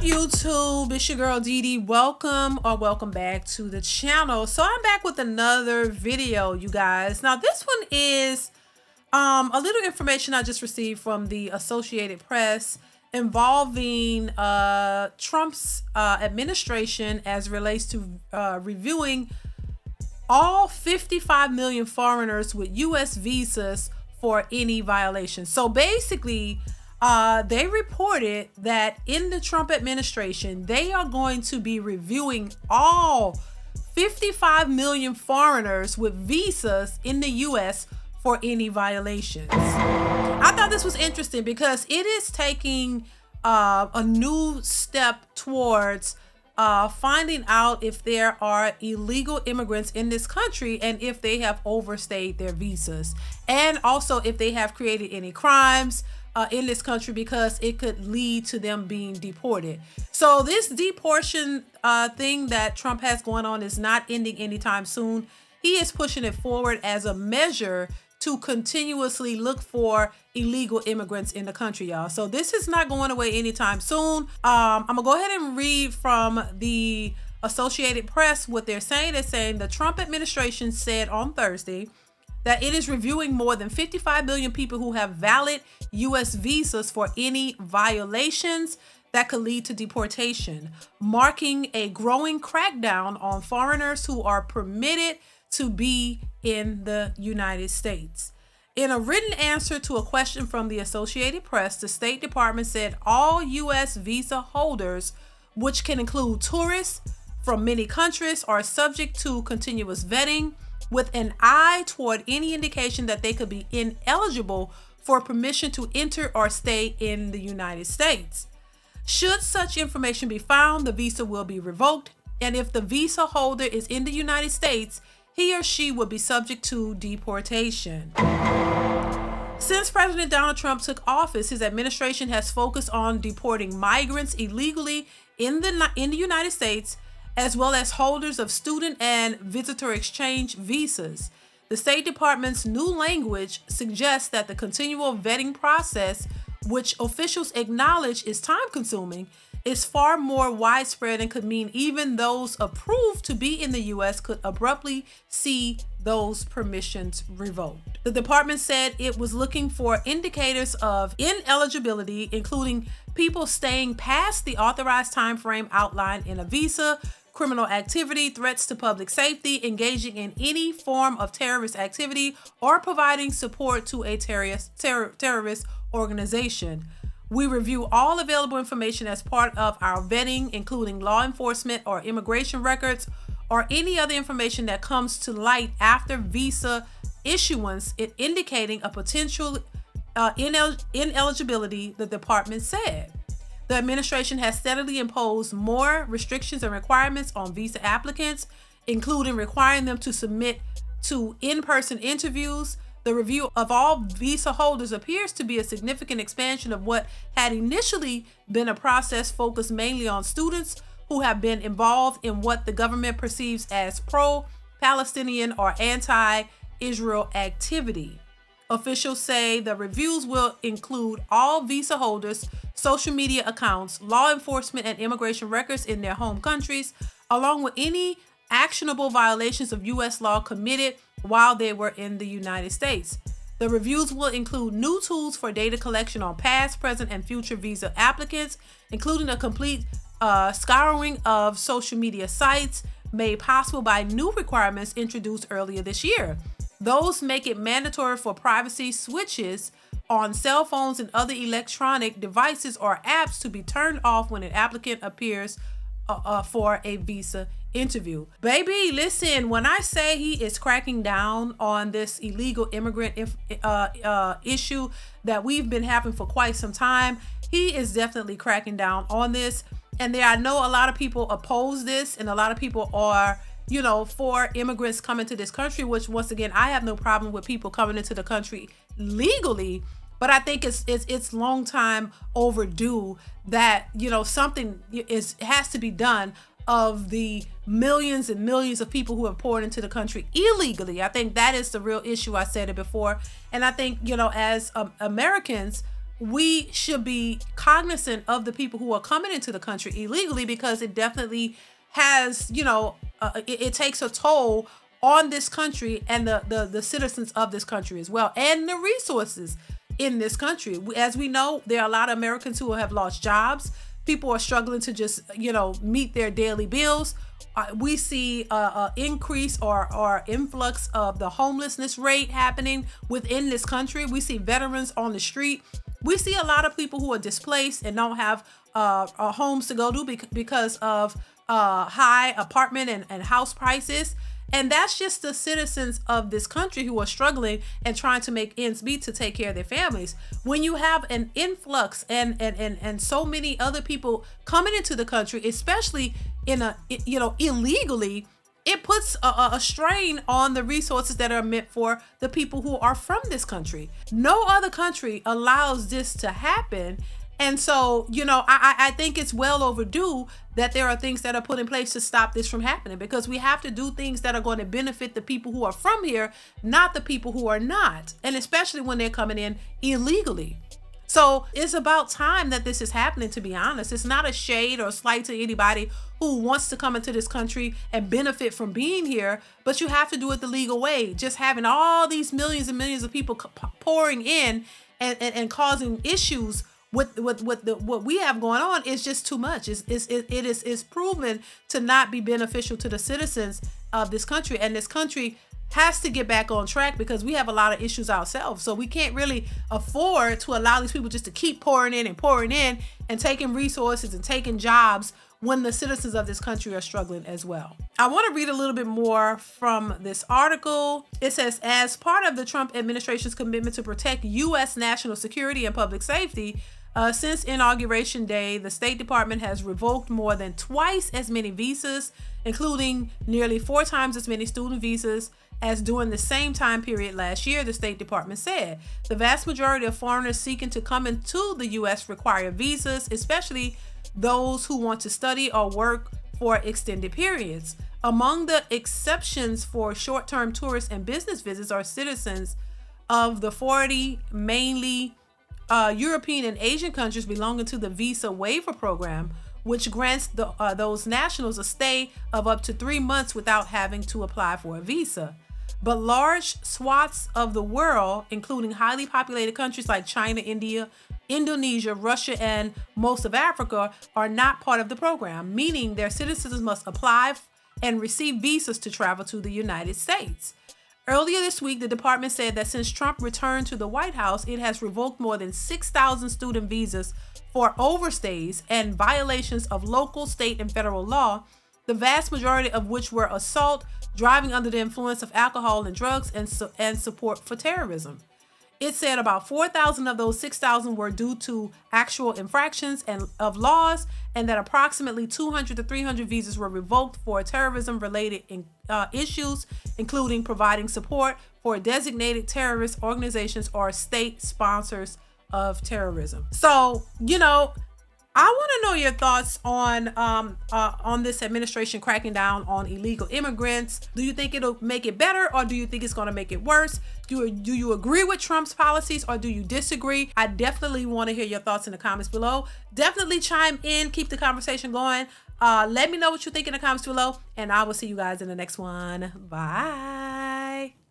YouTube? It's your girl DeeDee. Welcome back to the channel. So I'm back with another video, you guys. Now this one is a little information I just received from the Associated Press involving Trump's administration as relates to reviewing all 55 million foreigners with U.S. visas for any violation. So basically, they reported that in the Trump administration, they are going to be reviewing all 55 million foreigners with visas in the U.S. for any violations. I thought this was interesting because it is taking a new step towards finding out if there are illegal immigrants in this country and if they have overstayed their visas, and also if they have created any crimes in this country, because it could lead to them being deported. So this deportation thing that Trump has going on is not ending anytime soon. He is pushing it forward as a measure to continuously look for illegal immigrants in the country, y'all. So this is not going away anytime soon. I'm gonna go ahead and read from the Associated Press what they're saying. They're saying the Trump administration said on Thursday that it is reviewing more than 55 million people who have valid U.S. visas for any violations that could lead to deportation, marking a growing crackdown on foreigners who are permitted to be in the United States. In a written answer to a question from the Associated Press, the State Department said all U.S. visa holders, which can include tourists from many countries, are subject to continuous vetting with an eye toward any indication that they could be ineligible for permission to enter or stay in the United States. Should such information be found, the visa will be revoked, and if the visa holder is in the United States, he or she will be subject to deportation. Since President Donald Trump took office, his administration has focused on deporting migrants illegally in the United States, as well as holders of student and visitor exchange visas. The State Department's new language suggests that the continual vetting process, which officials acknowledge is time-consuming, is far more widespread and could mean even those approved to be in the U.S. could abruptly see those permissions revoked. The department said it was looking for indicators of ineligibility, including people staying past the authorized time frame outlined in a visa, criminal activity, threats to public safety, engaging in any form of terrorist activity, or providing support to a terrorist organization. We review all available information as part of our vetting, including law enforcement or immigration records, or any other information that comes to light after visa issuance, indicating a potential ineligibility, the department said. The administration has steadily imposed more restrictions and requirements on visa applicants, including requiring them to submit to in-person interviews. The review of all visa holders appears to be a significant expansion of what had initially been a process focused mainly on students who have been involved in what the government perceives as pro-Palestinian or anti-Israel activity. Officials say the reviews will include all visa holders' social media accounts, law enforcement and immigration records in their home countries, along with any actionable violations of U.S. law committed while they were in the United States. The reviews will include new tools for data collection on past, present, and future visa applicants, including a complete scouring of social media sites made possible by new requirements introduced earlier this year. Those make it mandatory for privacy switches on cell phones and other electronic devices or apps to be turned off when an applicant appears for a visa interview. Baby, listen, when I say he is cracking down on this illegal immigrant issue that we've been having for quite some time, he is definitely cracking down on this. And I know a lot of people oppose this, and a lot of people are, for immigrants coming to this country, which once again, I have no problem with people coming into the country legally, but I think it's long time overdue that, something has to be done of the millions and millions of people who have poured into the country illegally. I think that is the real issue. I said it before. And I think, as Americans, we should be cognizant of the people who are coming into the country illegally, because it definitely has, it takes a toll on this country and the citizens of this country as well, and the resources in this country. As we know, there are a lot of Americans who have lost jobs. People are struggling to just, meet their daily bills. We see a increase or influx of the homelessness rate happening within this country. We see veterans on the street. We see a lot of people who are displaced and don't have homes to go to because of high apartment and house prices. And that's just the citizens of this country who are struggling and trying to make ends meet to take care of their families. When you have an influx and so many other people coming into the country, especially illegally, it puts a strain on the resources that are meant for the people who are from this country. No other country allows this to happen. And so, I think it's well overdue that there are things that are put in place to stop this from happening, because we have to do things that are going to benefit the people who are from here, not the people who are not, and especially when they're coming in illegally. So it's about time that this is happening, to be honest. It's not a shade or a slight to anybody who wants to come into this country and benefit from being here, but you have to do it the legal way. Just having all these millions and millions of people pouring in and causing issues with what we have going on is just too much. It is proven to not be beneficial to the citizens of this country, and this country has to get back on track, because we have a lot of issues ourselves. So we can't really afford to allow these people just to keep pouring in and taking resources and taking jobs when the citizens of this country are struggling as well. I want to read a little bit more from this article. It says, as part of the Trump administration's commitment to protect U.S. national security and public safety, since Inauguration Day, the State Department has revoked more than twice as many visas, including nearly 4 times as many student visas as during the same time period last year, the State Department said. The vast majority of foreigners seeking to come into the U.S. require visas, especially those who want to study or work for extended periods. Among the exceptions for short-term tourist and business visits are citizens of the 40 mainly European and Asian countries belonging to the Visa Waiver Program, which grants those nationals a stay of up to 3 months without having to apply for a visa. But large swaths of the world, including highly populated countries like China, India, Indonesia, Russia, and most of Africa, are not part of the program, meaning their citizens must apply and receive visas to travel to the United States. Earlier this week, the department said that since Trump returned to the White House, it has revoked more than 6,000 student visas for overstays and violations of local, state, and federal law, the vast majority of which were assault, driving under the influence of alcohol and drugs, and support for terrorism. It said about 4,000 of those 6,000 were due to actual infractions of laws, and that approximately 200 to 300 visas were revoked for terrorism-related issues, including providing support for designated terrorist organizations or state sponsors of terrorism. So, I want to know your thoughts on this administration cracking down on illegal immigrants. Do you think it'll make it better, or do you think it's going to make it worse? Do you agree with Trump's policies, or do you disagree? I definitely want to hear your thoughts in the comments below. Definitely chime in, keep the conversation going. Let me know what you think in the comments below, and I will see you guys in the next one. Bye.